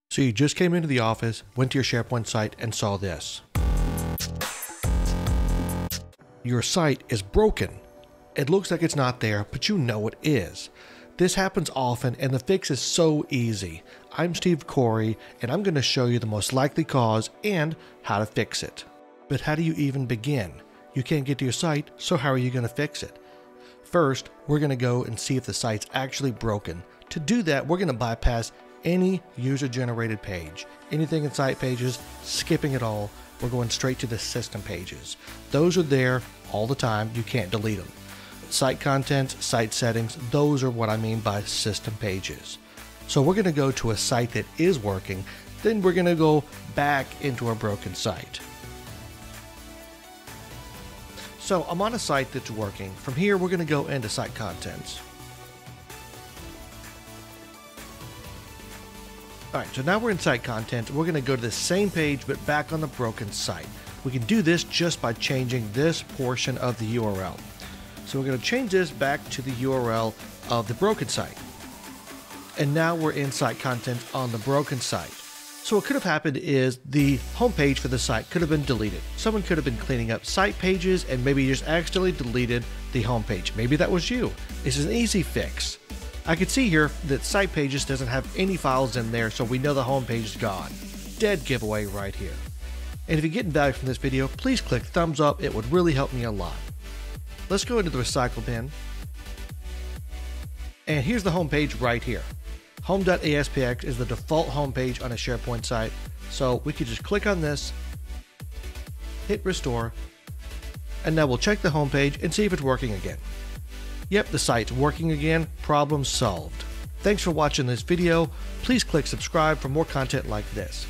So you just came into the office, went to your SharePoint site, and saw this. Your site is broken. It looks like it's not there, but you know it is. This happens often, and the fix is so easy. I'm Steve Corey, and I'm going to show you the most likely cause and how to fix it. But how do you even begin? You can't get to your site, so how are you going to fix it? First, we're going to go and see if the site's actually broken. To do that, we're going to bypass any user-generated page. Anything in site pages, skipping it all. We're going straight to the system pages. Those are there all the time. You can't delete them. Site content, site settings, those are what I mean by system pages. So we're going to go to a site that is working, then we're going to go back into a broken site. So I'm on a site that's working. From here, we're going to go into site contents. Alright, so now we're in site content. We're going to go to the same page, but back on the broken site. We can do this just by changing this portion of the URL. So we're going to change this back to the URL of the broken site. And now we're in site content on the broken site. So what could have happened is the homepage for the site could have been deleted. Someone could have been cleaning up site pages and maybe just accidentally deleted the homepage. Maybe that was you. This is an easy fix. I can see here that site pages doesn't have any files in there, so we know the homepage is gone. Dead giveaway right here. And if you're getting value from this video, please click thumbs up. It would really help me a lot. Let's go into the recycle bin. And here's the homepage right here. Home.aspx is the default homepage on a SharePoint site. So we could just click on this, hit restore, and now we'll check the homepage and see if it's working again. Yep, the site's working again. Problem solved. Thanks for watching this video. Please click subscribe for more content like this.